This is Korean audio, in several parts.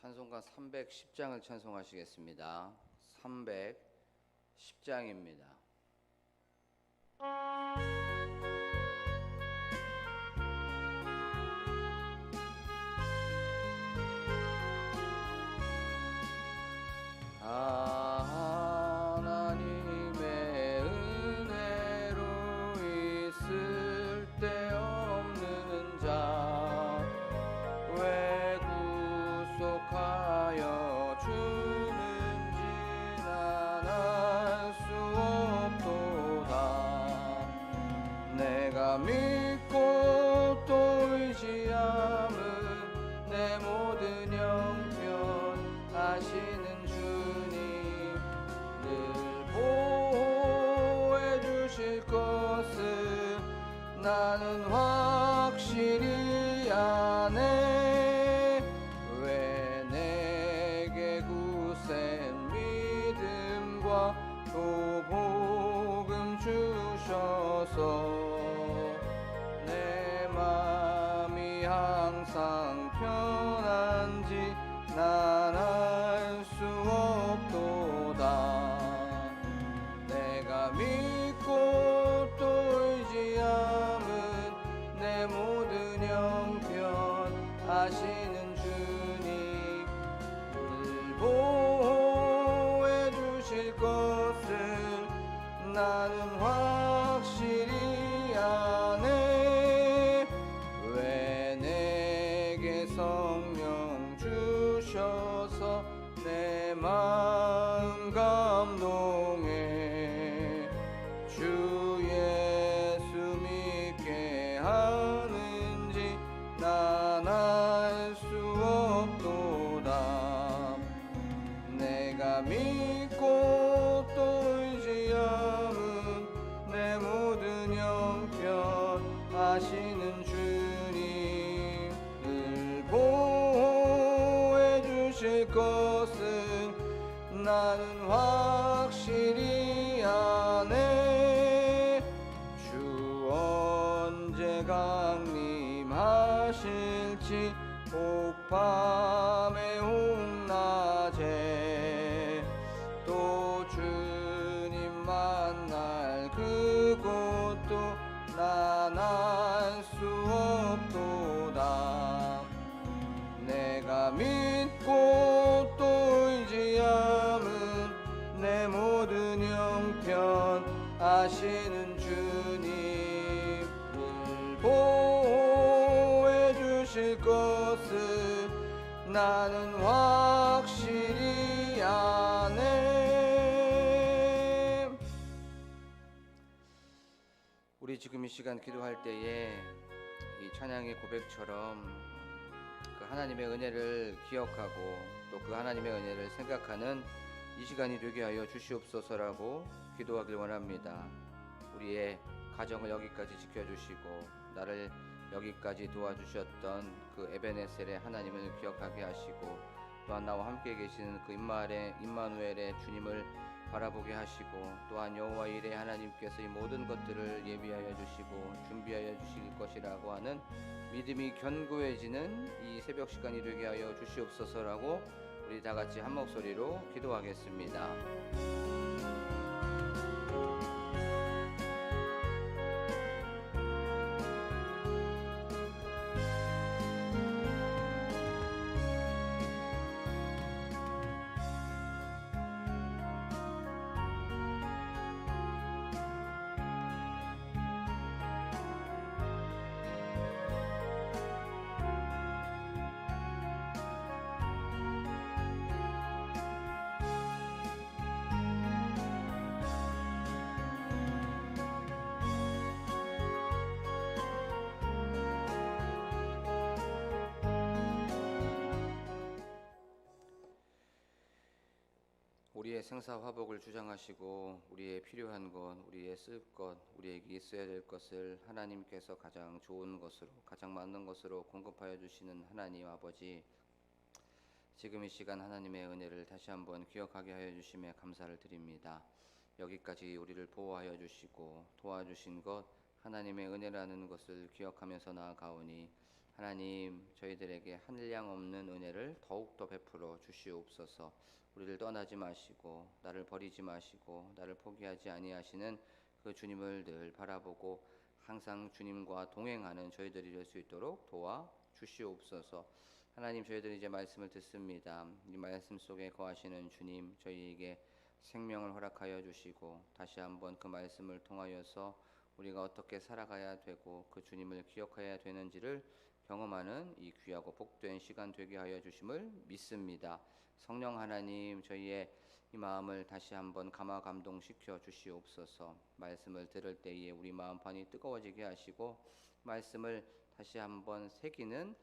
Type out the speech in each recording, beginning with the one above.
찬송가 310장을 찬송하시겠습니다. 310장입니다. 하나님의 은혜로 있을 데 없는 자 왜 구속하여 주는지 난 알 수 없도다. 내가 믿고 또 의지함은 내 모든 형편 아시는 주님 늘 보호해 주실 것을 나는 확실히 아네. 왜 내게 굳센 믿음과 또 복음 주셔서 내 맘이 항상 편한지 난 알 수 없도다. 내가 믿고 또 의지함은 내 모든 형편 아시는 주님 늘 보호해 주실 것을 나는 확실히 아네. 왜 내게 성령 주셔서 내 마음 감동해 주 예수 믿게 하는지 난 알 수 없도다. 내가 믿고 또 의지함은 내 모든 형편 아시는 주님 늘 보호해 주실 것은 나는 확실히 아네. 주 언제 강림하실지 혹밤에 혹낮에 또 주님 만날 그곳도 난 알 수 없도다. 내가 믿고 또 의지함은 내 모든 형편 아시는 주님 늘 보호해 주실 것을 나는 확실히 아네. 우리 지금 이 시간 기도할 때에 이 찬양의 고백처럼 그 하나님의 은혜를 기억하고 또 그 하나님의 은혜를 생각하는 이 시간이 되게 하여 주시옵소서라고 기도하길 원합니다. 우리의 가정을 여기까지 지켜주시고 나를 여기까지 도와주셨던 그 에베네셀의 하나님을 기억하게 하시고 또한 나와 함께 계시는 그 임마누엘의 주님을 바라보게 하시고 또한 여호와 일의 하나님께서 이 모든 것들을 예비하여 주시고 준비하여 주실 것이라고 하는 믿음이 견고해지는 이 새벽 시간이 되게 하여 주시옵소서라고 우리 다 같이 한 목소리로 기도하겠습니다. 우리의 생사화복을 주장하시고 우리의 필요한 것, 우리의 쓸 것, 우리에게 있어야 될 것을 하나님께서 가장 좋은 것으로, 가장 맞는 것으로 공급하여 주시는 하나님 아버지, 지금 이 시간 하나님의 은혜를 다시 한번 기억하게 하여 주심에 감사를 드립니다. 여기까지 우리를 보호하여 주시고 도와주신 것 하나님의 은혜라는 것을 기억하면서 나아가오니 하나님, 저희들에게 한량 없는 은혜를 더욱더 베풀어 주시옵소서. 우리를 떠나지 마시고 나를 버리지 마시고 나를 포기하지 아니하시는 그 주님을 늘 바라보고 항상 주님과 동행하는 저희들이 될 수 있도록 도와 주시옵소서. 하나님, 저희들이 이제 말씀을 듣습니다. 이 말씀 속에 거하시는 주님, 저희에게 생명을 허락하여 주시고 다시 한번 그 말씀을 통하여서 우리가 어떻게 살아가야 되고 그 주님을 기억해야 되는지를 경험하는 이 귀하고 복된 시간 되게 하여 주심을 믿습니다. 성령 하나님, 저희의 이 마음을 다시 한번 감화 감동시켜 주시옵소서. 말씀을 들을 때에 우리 마음판이 뜨거워지게 하시고 말씀을 다시 한번 새기는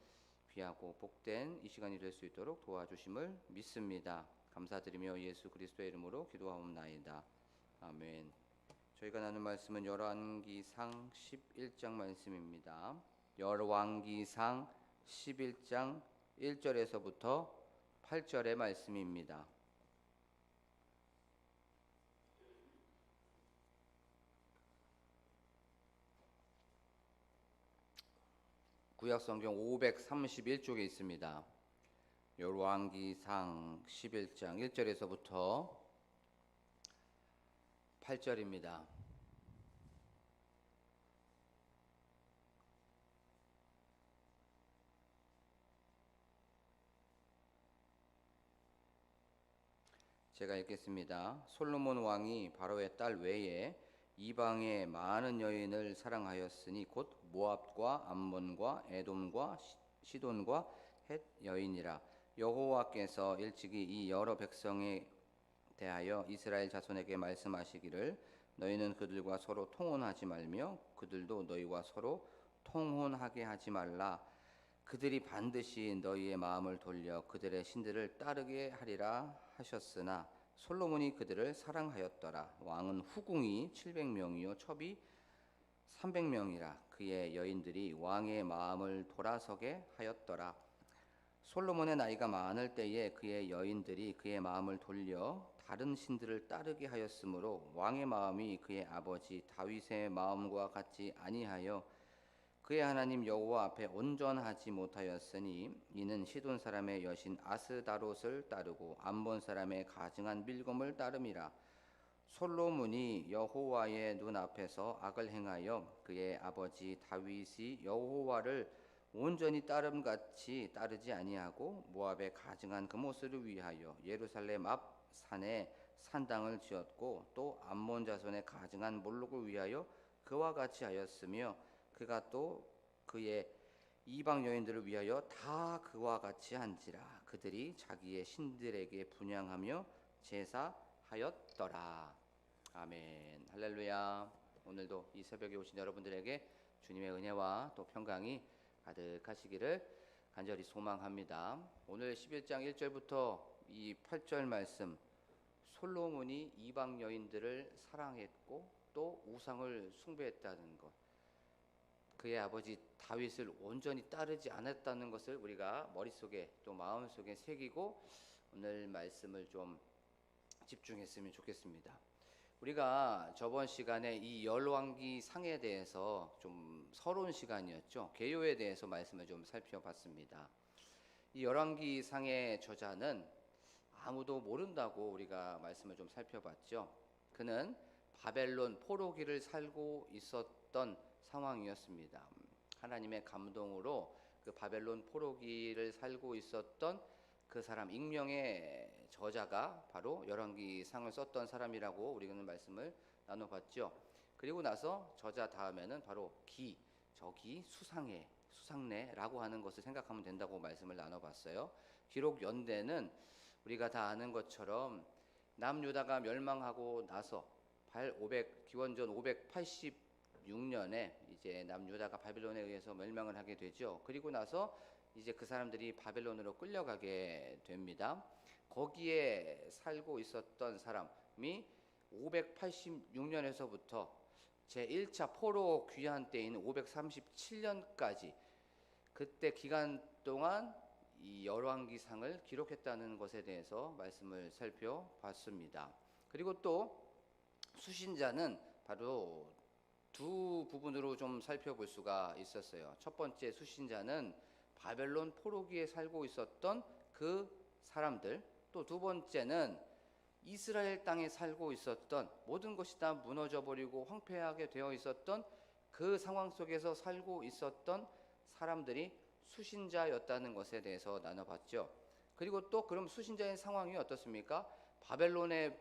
귀하고 복된 이 시간이 될 수 있도록 도와주심을 믿습니다. 감사드리며 예수 그리스도의 이름으로 기도하옵나이다. 아멘. 저희가 나눈 말씀은 열왕기상 11장 말씀입니다. 열왕기상 11장 1절에서부터 8절의 말씀입니다. 구약성경 531쪽에 있습니다. 열왕기상 11장 1절에서부터 8절입니다. 제가 읽겠습니다. 솔로몬 왕이 바로의 딸 외에 이방의 많은 여인을 사랑하였으니 곧 모압과 암몬과 에돔과 시돈과 헷 여인이라. 여호와께서 일찍이 이 여러 백성에 대하여 이스라엘 자손에게 말씀하시기를 너희는 그들과 서로 통혼하지 말며 그들도 너희와 서로 통혼하게 하지 말라. 그들이 반드시 너희의 마음을 돌려 그들의 신들을 따르게 하리라 하셨으나 솔로몬이 그들을 사랑하였더라. 왕은 후궁이 700명이요 첩이 300명이라. 그의 여인들이 왕의 마음을 돌아서게 하였더라. 솔로몬의 나이가 많을 때에 그의 여인들이 그의 마음을 돌려 다른 신들을 따르게 하였으므로 왕의 마음이 그의 아버지 다윗의 마음과 같지 아니하여 그의 하나님 여호와 앞에 온전하지 못하였으니 이는 시돈 사람의 여신 아스다롯을 따르고 암몬 사람의 가증한 밀검을 따름이라. 솔로몬이 여호와의 눈 앞에서 악을 행하여 그의 아버지 다윗이 여호와를 온전히 따름같이 따르지 아니하고 모압의 가증한 그모스를 위하여 예루살렘 앞 산에 산당을 지었고 또 암몬 자손의 가증한 몰록을 위하여 그와 같이 하였으며 그가 또 그의 이방 여인들을 위하여 다 그와 같이 한지라. 그들이 자기의 신들에게 분향하며 제사하였더라. 아멘. 할렐루야. 오늘도 이 새벽에 오신 여러분들에게 주님의 은혜와 또 평강이 가득하시기를 간절히 소망합니다. 오늘 11장 1절부터 이 8절 말씀, 솔로몬이 이방 여인들을 사랑했고 또 우상을 숭배했다는 것, 그의 아버지 다윗을 온전히 따르지 않았다는 것을 우리가 머릿속에 또 마음속에 새기고 오늘 말씀을 좀 집중했으면 좋겠습니다. 우리가 저번 시간에 이 열왕기 상에 대해서 좀 서론 시간이었죠. 개요에 대해서 말씀을 좀 살펴봤습니다. 이 열왕기 상의 저자는 아무도 모른다고 우리가 말씀을 좀 살펴봤죠. 그는 바벨론 포로기를 살고 있었던 상황이었습니다. 하나님의 감동으로 그 바벨론 포로기를 살고 있었던 그 사람, 익명의 저자가 바로 열왕기상을 썼던 사람이라고 우리는 말씀을 나눠봤죠. 그리고 나서 저자 다음에는 바로 저기 수상내라고 하는 것을 생각하면 된다고 말씀을 나눠봤어요. 기록 연대는 우리가 다 아는 것처럼 남유다가 멸망하고 나서 기원전 586년에 이제 남유다가 바벨론에 의해서 멸망을 하게 되죠. 그리고 나서 이제 그 사람들이 바벨론으로 끌려가게 됩니다. 거기에 살고 있었던 사람이 586년에서부터 제1차 포로 귀환 때인 537년까지 그때 기간 동안 이 열왕기상을 기록했다는 것에 대해서 말씀을 살펴봤습니다. 그리고 또 수신자는 바로 두 부분으로 좀 살펴볼 수가 있었어요. 첫 번째 수신자는 바벨론 포로기에 살고 있었던 그 사람들, 또 두 번째는 이스라엘 땅에 살고 있었던, 모든 것이 다 무너져 버리고 황폐하게 되어 있었던 그 상황 속에서 살고 있었던 사람들이 수신자였다는 것에 대해서 나눠봤죠. 그리고 또 그럼 수신자의 상황이 어떻습니까? 바벨론의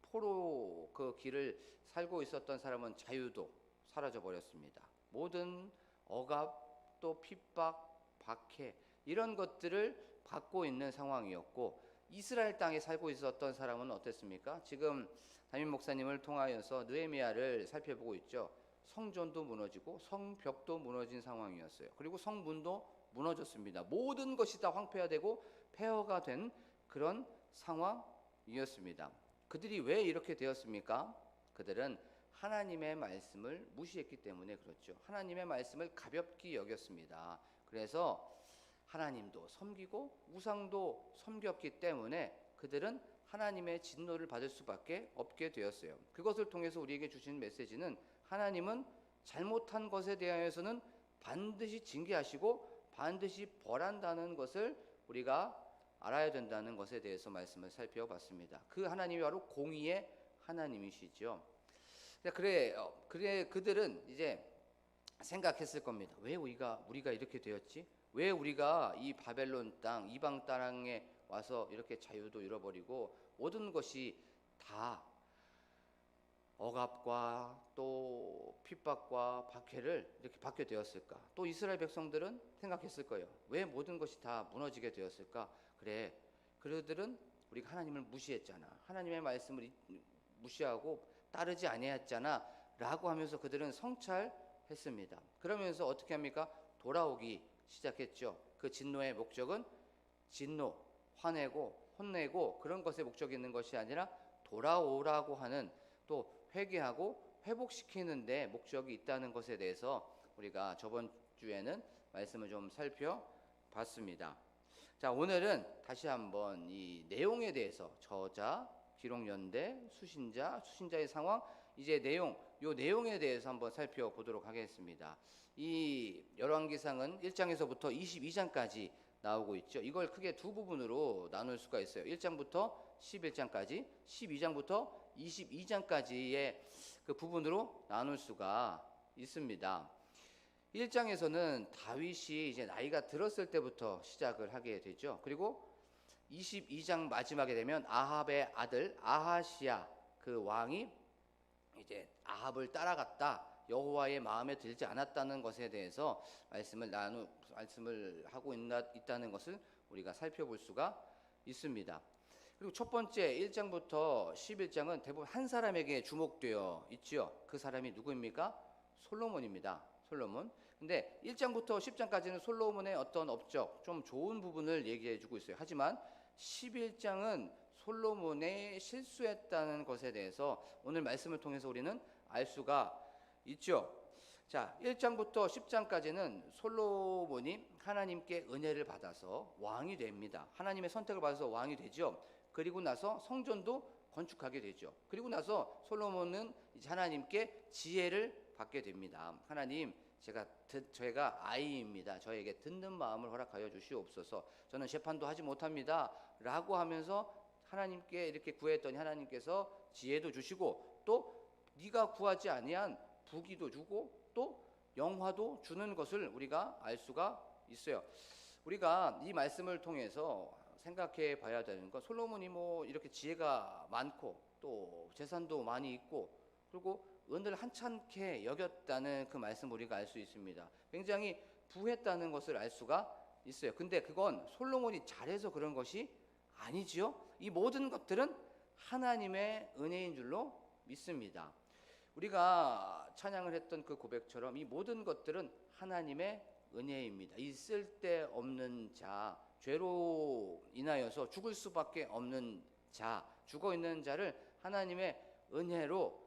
포로 그 길을 살고 있었던 사람은 자유도 사라져 버렸습니다. 모든 억압, 또 핍박, 박해, 이런 것들을 받고 있는 상황이었고, 이스라엘 땅에 살고 있었던 사람은 어땠습니까? 지금 담임 목사님을 통하여서 느헤미야를 살펴보고 있죠. 성전도 무너지고 성벽도 무너진 상황이었어요. 그리고 성문도 무너졌습니다. 모든 것이 다 황폐화되고 폐허가 된 그런 상황이었습니다. 그들이 왜 이렇게 되었습니까? 그들은 하나님의 말씀을 무시했기 때문에 그렇죠. 하나님의 말씀을 가볍게 여겼습니다. 그래서 하나님도 섬기고 우상도 섬겼기 때문에 그들은 하나님의 진노를 받을 수밖에 없게 되었어요. 그것을 통해서 우리에게 주신 메시지는, 하나님은 잘못한 것에 대하여서는 반드시 징계하시고 반드시 벌한다는 것을 우리가 알아야 된다는 것에 대해서 말씀을 살펴봤습니다. 그 하나님이 바로 공의의 하나님이시죠. 그래 그들은 이제 생각했을 겁니다. 왜 우리가 이렇게 되었지? 왜 우리가 이 바벨론 땅, 이방 땅에 와서 이렇게 자유도 잃어버리고 모든 것이 다 억압과 또 핍박과 박해를 이렇게 받게 되었을까? 또 이스라엘 백성들은 생각했을 거예요. 왜 모든 것이 다 무너지게 되었을까? 그래, 그들은 우리가 하나님을 무시했잖아. 하나님의 말씀을 무시하고 따르지 아니했잖아 라고 하면서 그들은 성찰했습니다. 그러면서 어떻게 합니까? 돌아오기 시작했죠. 그 진노의 목적은 진노, 화내고 혼내고 그런 것에 목적이 있는 것이 아니라 돌아오라고 하는, 또 회개하고 회복시키는 데 목적이 있다는 것에 대해서 우리가 저번 주에는 말씀을 좀 살펴봤습니다. 자, 오늘은 다시 한번 이 내용에 대해서, 저자, 기록연대, 수신자의 상황, 이제 요 내용에 대해서 한번 살펴보도록 하겠습니다. 이 열왕기상은 1장에서부터 22장까지 나오고 있죠. 이걸 크게 두 부분으로 나눌 수가 있어요. 1장부터 11장까지, 12장부터 22장까지의 그 부분으로 나눌 수가 있습니다. 1장에서는 다윗이 이제 나이가 들었을 때부터 시작을 하게 되죠. 그리고 22장 마지막에 되면 아합의 아들 아하시야 그 왕이 이제 아합을 따라갔다, 여호와의 마음에 들지 않았다는 것에 대해서 말씀을 하고 있다는 것을 우리가 살펴볼 수가 있습니다. 그리고 첫 번째 1장부터 11장은 대부분 한 사람에게 주목되어 있지요. 그 사람이 누구입니까? 솔로몬입니다. 솔로몬. 근데 1장부터 10장까지는 솔로몬의 어떤 업적, 좀 좋은 부분을 얘기해 주고 있어요. 하지만 11장은 솔로몬의 실수했다는 것에 대해서 오늘 말씀을 통해서 우리는 알 수가 있죠. 자, 1장부터 10장까지는 솔로몬이 하나님께 은혜를 받아서 왕이 됩니다. 하나님의 선택을 받아서 왕이 되죠. 그리고 나서 성전도 건축하게 되죠. 그리고 나서 솔로몬은 이제 하나님께 지혜를 받게 됩니다. 하나님, 제가 아이입니다. 저에게 듣는 마음을 허락하여 주시옵소서. 저는 재판도 하지 못합니다. 라고 하면서 하나님께 이렇게 구했더니 하나님께서 지혜도 주시고, 또 네가 구하지 아니한 부귀도 주고 또 영화도 주는 것을 우리가 알 수가 있어요. 우리가 이 말씀을 통해서 생각해 봐야 되는 건, 솔로몬이 뭐 이렇게 지혜가 많고 또 재산도 많이 있고 그리고 은을 한찮게 여겼다는 그 말씀 우리가 알 수 있습니다. 굉장히 부했다는 것을 알 수가 있어요. 근데 그건 솔로몬이 잘해서 그런 것이 아니지요. 이 모든 것들은 하나님의 은혜인 줄로 믿습니다. 우리가 찬양을 했던 그 고백처럼 이 모든 것들은 하나님의 은혜입니다. 이 쓸데없는 자, 죄로 인하여서 죽을 수밖에 없는 자, 죽어있는 자를 하나님의 은혜로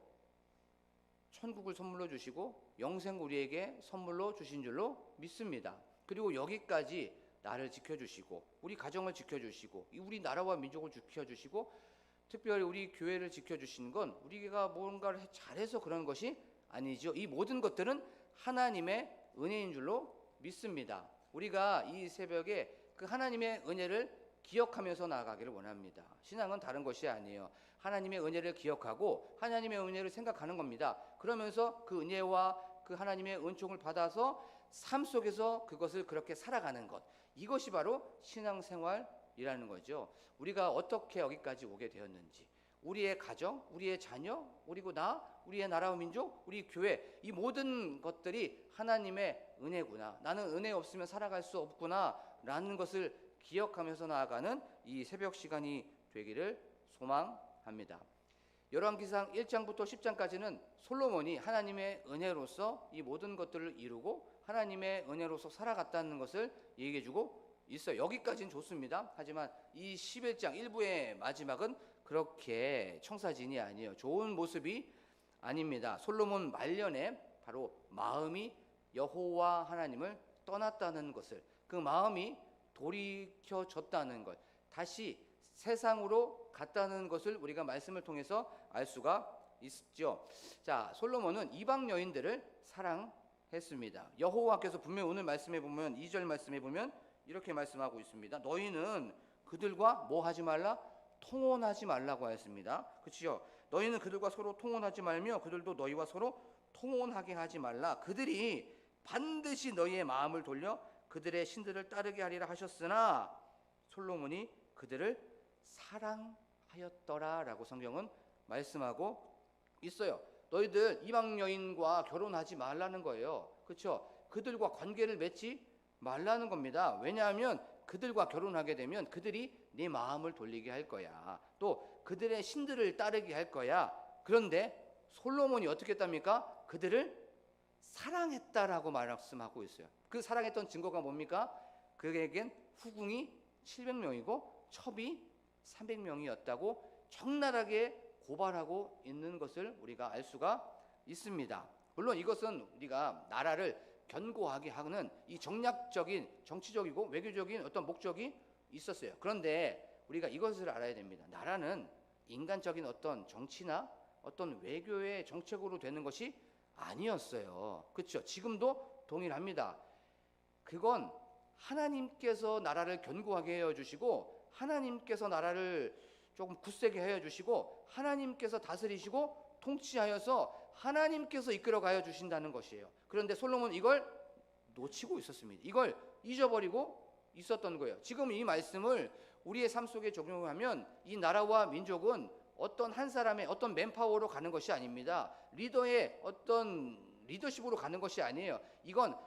천국을 선물로 주시고 영생 우리에게 선물로 주신 줄로 믿습니다. 그리고 여기까지 나를 지켜주시고 우리 가정을 지켜주시고 우리 나라와 민족을 지켜주시고 특별히 우리 교회를 지켜주시는 건 우리가 뭔가를 잘해서 그런 것이 아니죠. 이 모든 것들은 하나님의 은혜인 줄로 믿습니다. 우리가 이 새벽에 그 하나님의 은혜를 기억하면서 나아가기를 원합니다. 신앙은 다른 것이 아니에요. 하나님의 은혜를 기억하고 하나님의 은혜를 생각하는 겁니다. 그러면서 그 은혜와 그 하나님의 은총을 받아서 삶 속에서 그것을 그렇게 살아가는 것, 이것이 바로 신앙생활이라는 거죠. 우리가 어떻게 여기까지 오게 되었는지, 우리의 가정, 우리의 자녀, 그리고 우리의 나라와 민족, 우리 교회, 이 모든 것들이 하나님의 은혜구나, 나는 은혜 없으면 살아갈 수 없구나 라는 것을 기억하면서 나아가는 이 새벽 시간이 되기를 소망합니다. 열왕기상 1장부터 10장까지는 솔로몬이 하나님의 은혜로서 이 모든 것들을 이루고 하나님의 은혜로서 살아갔다는 것을 얘기해주고 있어요. 여기까지는 좋습니다. 하지만 이 11장 1부의 마지막은 그렇게 청사진이 아니에요. 좋은 모습이 아닙니다. 솔로몬 말년에 바로 마음이 여호와 하나님을 떠났다는 것을, 그 마음이 돌이켜졌다는 것, 다시 세상으로 갔다는 것을 우리가 말씀을 통해서 알 수가 있죠. 자, 솔로몬은 이방 여인들을 사랑했습니다. 여호와께서 분명히 오늘 말씀해 보면 2절 말씀해 보면 이렇게 말씀하고 있습니다. 너희는 그들과 뭐 하지 말라? 통혼하지 말라고 하였습니다. 그렇죠? 너희는 그들과 서로 통혼하지 말며 그들도 너희와 서로 통혼하게 하지 말라. 그들이 반드시 너희의 마음을 돌려 그들의 신들을 따르게 하리라 하셨으나 솔로몬이 그들을 사랑하였더라라고 성경은 말씀하고 있어요. 너희들 이방 여인과 결혼하지 말라는 거예요. 그렇죠? 그들과 관계를 맺지 말라는 겁니다. 왜냐하면 그들과 결혼하게 되면 그들이 네 마음을 돌리게 할 거야. 또 그들의 신들을 따르게 할 거야. 그런데 솔로몬이 어떻게 했답니까? 그들을 사랑했다라고 말씀하고 있어요. 그 사랑했던 증거가 뭡니까? 그에겐 후궁이 700명이고 첩이 300명이었다고 적나라하게 고발하고 있는 것을 우리가 알 수가 있습니다. 물론 이것은 우리가 나라를 견고하게 하는 이 정략적인 정치적이고 외교적인 어떤 목적이 있었어요. 그런데 우리가 이것을 알아야 됩니다. 나라는 인간적인 어떤 정치나 어떤 외교의 정책으로 되는 것이 아니었어요. 그렇죠? 지금도 동일합니다. 그건 하나님께서 나라를 견고하게 해주시고 하나님께서 나라를 조금 굳세게 해주시고 하나님께서 다스리시고 통치하여서 하나님께서 이끌어가여 주신다는 것이에요. 그런데 솔로몬은 이걸 놓치고 있었습니다. 이걸 잊어버리고 있었던 거예요. 지금 이 말씀을 우리의 삶 속에 적용하면 이 나라와 민족은 어떤 한 사람의 어떤 맨파워로 가는 것이 아닙니다. 리더의 어떤 리더십으로 가는 것이 아니에요. 이건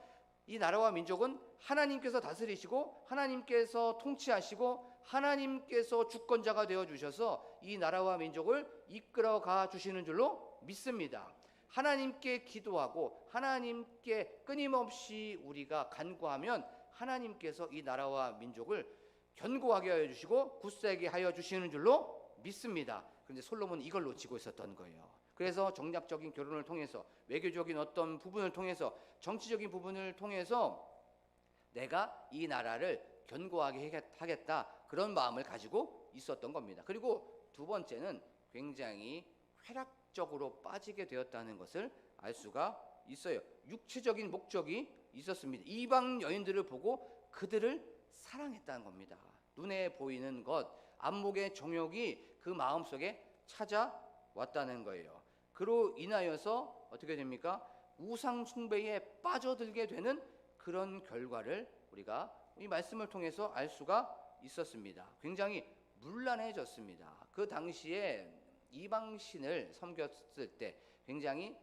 이 나라와 민족은 하나님께서 다스리시고 하나님께서 통치하시고 하나님께서 주권자가 되어 주셔서 이 나라와 민족을 이끌어가 주시는 줄로 믿습니다. 하나님께 기도하고 하나님께 끊임없이 우리가 간구하면 하나님께서 이 나라와 민족을 견고하게 하여 주시고 굳세게 하여 주시는 줄로 믿습니다. 그런데 솔로몬은 이걸 놓치고 있었던 거예요. 그래서 정략적인 결혼을 통해서 외교적인 어떤 부분을 통해서 정치적인 부분을 통해서 내가 이 나라를 견고하게 하겠다, 그런 마음을 가지고 있었던 겁니다. 그리고 두 번째는 굉장히 쾌락적으로 빠지게 되었다는 것을 알 수가 있어요. 육체적인 목적이 있었습니다. 이방 여인들을 보고 그들을 사랑했다는 겁니다. 눈에 보이는 것, 안목의 정욕이 그 마음속에 찾아왔다는 거예요. 그로 인하여서 어떻게 됩니까? 우상 숭배에 빠져들게 되는 그런 결과를 우리가 이 말씀을 통해서 알 수가 있었습니다. 굉장히 문란해졌습니다. 그 당시에 이방신을 섬겼을 때 굉장히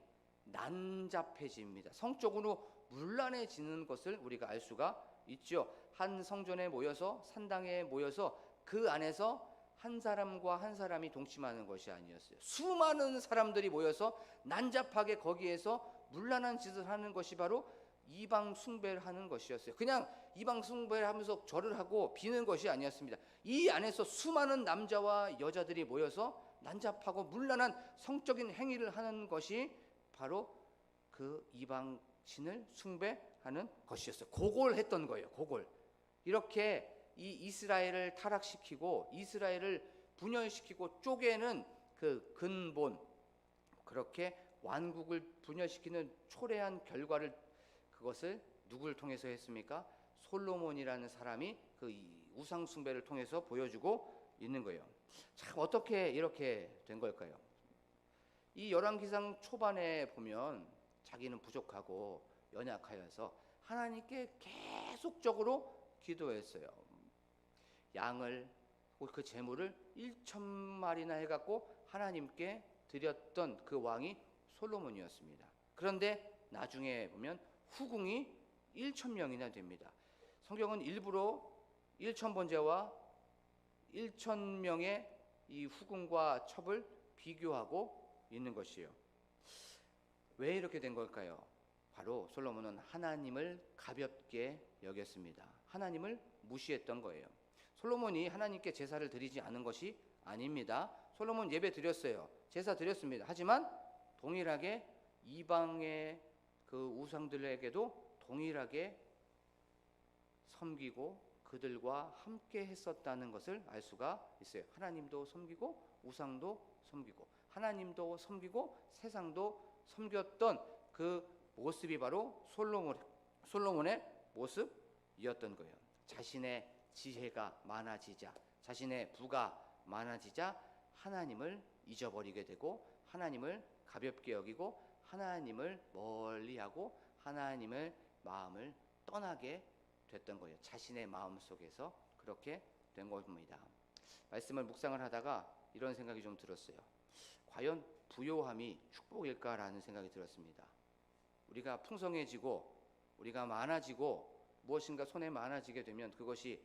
난잡해집니다. 성적으로 문란해지는 것을 우리가 알 수가 있죠. 한 성전에 모여서 산당에 모여서 그 안에서 한 사람과 한 사람이 동침하는 것이 아니었어요. 수많은 사람들이 모여서 난잡하게 거기에서 문란한 짓을 하는 것이 바로 이방 숭배를 하는 것이었어요. 그냥 이방 숭배를 하면서 절을 하고 비는 것이 아니었습니다. 이 안에서 수많은 남자와 여자들이 모여서 난잡하고 문란한 성적인 행위를 하는 것이 바로 그 이방 신을 숭배하는 것이었어요. 그걸 했던 거예요. 그걸 이렇게 이 이스라엘을 타락시키고 이스라엘을 분열시키고 쪼개는 그 근본, 그렇게 왕국을 분열시키는 초래한 결과를 그것을 누구를 통해서 했습니까? 솔로몬이라는 사람이 그 우상 숭배를 통해서 보여주고 있는 거예요. 참 어떻게 이렇게 된 걸까요? 이 열왕기상 초반에 보면 자기는 부족하고 연약하여서 하나님께 계속적으로 기도했어요. 양을 그 제물을 1,000마리나 해갖고 하나님께 드렸던 그 왕이 솔로몬이었습니다. 그런데 나중에 보면 후궁이 1,000명이나 됩니다. 성경은 일부러 1,000번째와 1,000명의 이 후궁과 첩을 비교하고 있는 것이에요. 왜 이렇게 된 걸까요? 바로 솔로몬은 하나님을 가볍게 여겼습니다. 하나님을 무시했던 거예요. 솔로몬이 하나님께 제사를 드리지 않은 것이 아닙니다. 솔로몬 예배 드렸어요. 제사 드렸습니다. 하지만 동일하게 이방의 그 우상들에게도 동일하게 섬기고 그들과 함께 했었다는 것을 알 수가 있어요. 하나님도 섬기고 우상도 섬기고 하나님도 섬기고 세상도 섬겼던 그 모습이 바로 솔로몬의 모습이었던 거예요. 자신의 지혜가 많아지자, 자신의 부가 많아지자 하나님을 잊어버리게 되고 하나님을 가볍게 여기고 하나님을 멀리하고 하나님의 마음을 떠나게 됐던 거예요. 자신의 마음 속에서 그렇게 된 겁니다. 말씀을 묵상을 하다가 이런 생각이 좀 들었어요. 과연 부요함이 축복일까라는 생각이 들었습니다. 우리가 풍성해지고 우리가 많아지고 무엇인가 손에 많아지게 되면 그것이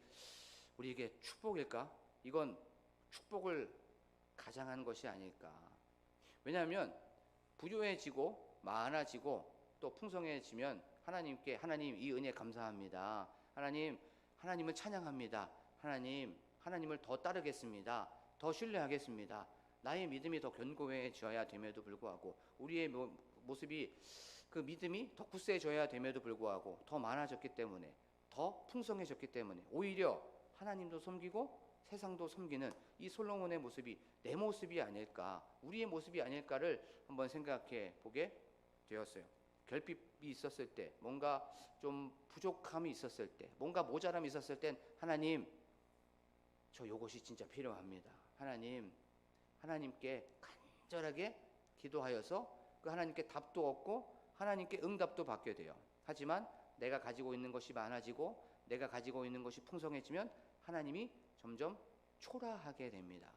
우리에게 축복일까? 이건 축복을 가장한 것이 아닐까. 왜냐하면 부요해지고 많아지고 또 풍성해지면 하나님께 하나님 이 은혜 감사합니다. 하나님을 찬양합니다. 하나님을 더 따르겠습니다. 더 신뢰하겠습니다. 나의 믿음이 더 견고해져야 됨에도 불구하고 우리의 모습이 그 믿음이 더 굳세져야 됨에도 불구하고 더 많아졌기 때문에 더 풍성해졌기 때문에 오히려 하나님도 섬기고 세상도 섬기는 이 솔로몬의 모습이 내 모습이 아닐까, 우리의 모습이 아닐까를 한번 생각해 보게 되었어요. 결핍이 있었을 때, 뭔가 좀 부족함이 있었을 때, 뭔가 모자람이 있었을 땐 하나님, 저 요것이 진짜 필요합니다. 하나님께 간절하게 기도하여서 그 하나님께 답도 얻고 하나님께 응답도 받게 돼요. 하지만 내가 가지고 있는 것이 많아지고 내가 가지고 있는 것이 풍성해지면 하나님이 점점 초라하게 됩니다.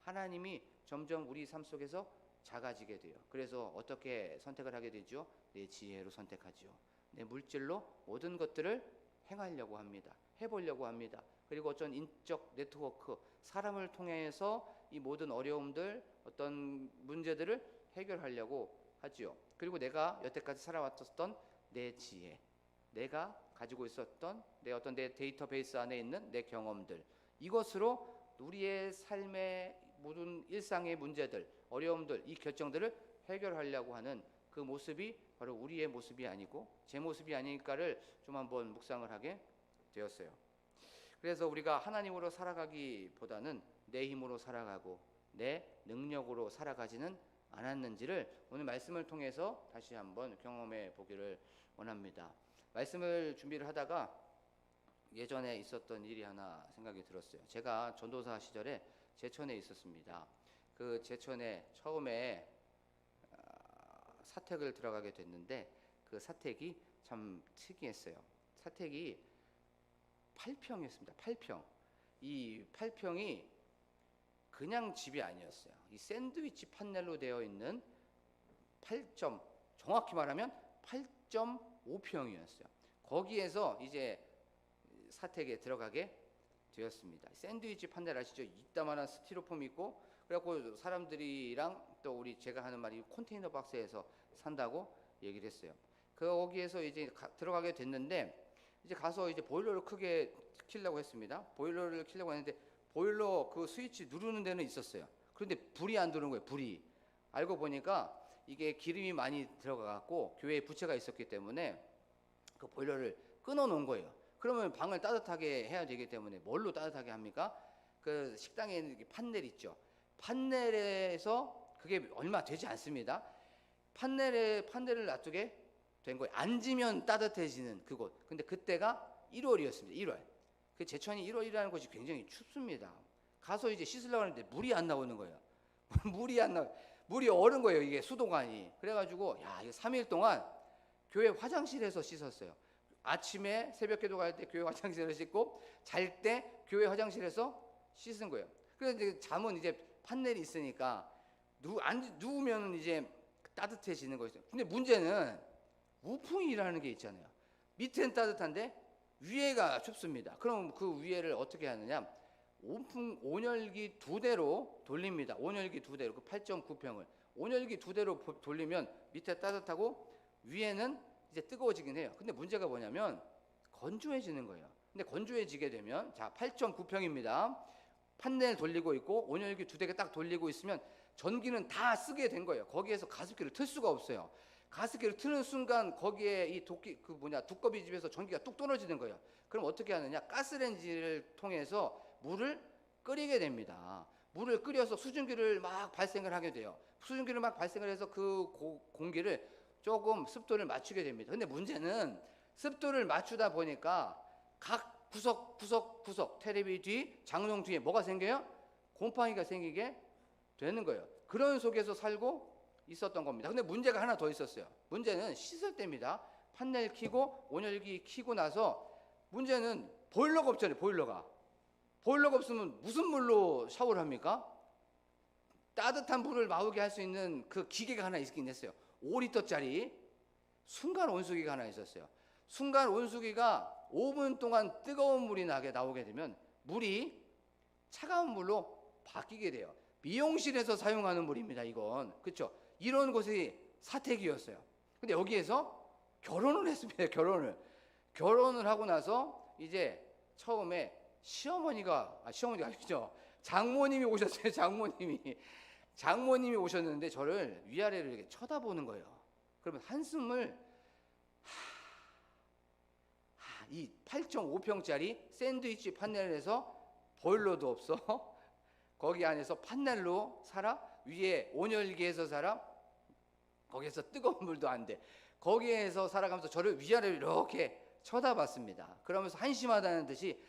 하나님이 점점 우리 삶 속에서 작아지게 돼요. 그래서 어떻게 선택을 하게 되죠? 내 지혜로 선택하죠. 내 물질로 모든 것들을 행하려고 합니다. 해보려고 합니다. 그리고 어떤 인적 네트워크, 사람을 통해서 이 모든 어려움들, 어떤 문제들을 해결하려고 하지요. 그리고 내가 여태까지 살아왔던 내 지혜, 내가 가지고 있었던 내 데이터베이스 안에 있는 내 경험들, 이것으로 우리의 삶의 모든 일상의 문제들, 어려움들, 이 결정들을 해결하려고 하는 그 모습이 바로 우리의 모습이 아니고 제 모습이 아닐까를 좀 한번 묵상을 하게 되었어요. 그래서 우리가 하나님으로 살아가기보다는 내 힘으로 살아가고 내 능력으로 살아가지는 않았는지를 오늘 말씀을 통해서 다시 한번 경험해 보기를 원합니다. 말씀을 준비를 하다가 예전에 있었던 일이 하나 생각이 들었어요. 제가 전도사 시절에 제천에 있었습니다. 그 제천에 처음에 사택을 들어가게 됐는데 그 사택이 참 특이했어요. 사택이 8평이었습니다. 8평. 이 8평이 그냥 집이 아니었어요. 이 샌드위치 판넬로 되어 있는 정확히 말하면 8.5평이었어요. 거기에서 이제 사택에 들어가게 되었습니다. 샌드위치 판넬 아시죠? 이따만한 스티로폼 있고 그래갖고 사람들이랑 또 제가 하는 말이 컨테이너 박스에서 산다고 얘기를 했어요. 거기에서 이제 들어가게 됐는데 이제 가서 이제 보일러를 크게 켜려고 했습니다. 보일러를 켜려고 했는데 보일러 그 스위치 누르는 데는 있었어요. 그런데 불이 안 들어오는 거예요. 불이. 알고 보니까 이게 기름이 많이 들어가갖고 교회에 부채가 있었기 때문에 그 보일러를 끊어 놓은 거예요. 그러면 방을 따뜻하게 해야 되기 때문에 뭘로 따뜻하게 합니까? 그 식당에 있는 판넬 있죠. 판넬에서 그게 얼마 되지 않습니다. 판넬을 놔두게 된 거예요. 앉으면 따뜻해지는 그곳. 근데 그때가 1월이었습니다. 1월. 그 제천이 1월이라는 곳이 굉장히 춥습니다. 가서 이제 씻으려고 하는데 물이 안 나오는 거예요. 물이 얼은 거예요. 이게 수도관이. 그래가지고 야, 이거 3일 동안 교회 화장실에서 씻었어요. 아침에 새벽 기도 갈 때 교회 화장실에서 씻고 잘 때 교회 화장실에서 씻은 거예요. 그래서 이제 잠은 이제 판넬이 있으니까 누우면 이제 따뜻해지는 거죠. 근데 문제는 우풍이라는 게 있잖아요. 밑에는 따뜻한데 위에가 춥습니다. 그럼 그 위에를 어떻게 하느냐? 온열기 2대로 돌립니다. 온열기 2대로 그 8.9평을 온열기 2대로 돌리면 밑에 따뜻하고 위에는 이제 뜨거워지긴 해요. 근데 문제가 뭐냐면 건조해지는 거예요. 근데 건조해지게 되면 자 8.9평입니다. 판넬 돌리고 있고 온열기 2대가 딱 돌리고 있으면 전기는 다 쓰게 된 거예요. 거기에서 가습기를 틀 수가 없어요. 가습기를 트는 순간 거기에 이 두꺼비 집에서 전기가 뚝 떨어지는 거예요. 그럼 어떻게 하느냐? 가스레인지를 통해서 물을 끓이게 됩니다. 물을 끓여서 수증기를 막 발생을 하게 돼요. 수증기를 막 발생을 해서 그 공기를 조금 습도를 맞추게 됩니다. 근데 문제는 습도를 맞추다 보니까 각 구석 테레비 뒤, 장롱 뒤에 뭐가 생겨요? 곰팡이가 생기게 되는 거예요. 그런 속에서 살고 있었던 겁니다. 근데 문제가 하나 더 있었어요. 문제는 씻을 때입니다. 판넬 켜고 온열기 켜고 나서 문제는 보일러가 없잖아요. 보일러가 없으면 무슨 물로 샤워를 합니까? 따뜻한 물을 나오게 할 수 있는 그 기계가 하나 있긴 했어요. 5리터짜리 순간 온수기가 하나 있었어요. 순간 온수기가 5분 동안 뜨거운 물이 나오게 되면 물이 차가운 물로 바뀌게 돼요. 미용실에서 사용하는 물입니다. 이건 그렇죠? 이런 곳이 사택이었어요. 근데 여기에서 결혼을 했습니다. 결혼을 하고 나서 이제 처음에 시어머니가 아니죠. 장모님이 오셨어요. 장모님이 오셨는데 저를 위아래로 이렇게 쳐다보는 거예요. 그러면 한숨을 이 8.5평짜리 샌드위치 판넬에서 보일러도 없어. 거기 안에서 판넬로 살아? 위에 온열기에서 살아? 거기에서 뜨거운 물도 안 돼. 거기에서 살아가면서 저를 위아래로 이렇게 쳐다봤습니다. 그러면서 한심하다는 듯이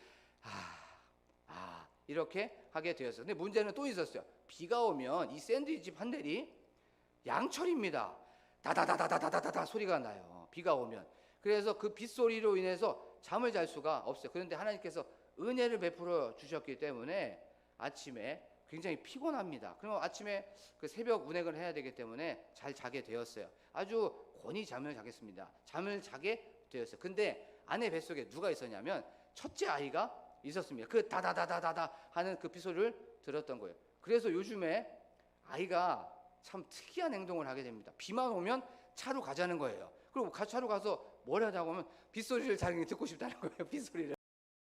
이렇게 하게 되었어요. 근데 문제는 또 있었어요. 비가 오면 이 샌드위치 판넬이 양철입니다. 다다다다다다다다 소리가 나요. 비가 오면. 그래서 그 빗소리로 인해서 잠을 잘 수가 없어요. 그런데 하나님께서 은혜를 베풀어 주셨기 때문에 아침에 굉장히 피곤합니다. 그럼 아침에 그 새벽 운행을 해야 되기 때문에 잘 자게 되었어요. 아주 곤히 잠을 자게 되었어요. 근데 아내 뱃속에 누가 있었냐면 첫째 아이가 있었습니다. 그 다다다다다다 하는 그 빗소리를 들었던 거예요. 그래서 요즘에 아이가 참 특이한 행동을 하게 됩니다. 비만 오면 차로 가자는 거예요. 그리고 차로 가서 뭘 하자고 하면 빗소리를 자기 듣고 싶다는 거예요. 빗소리를.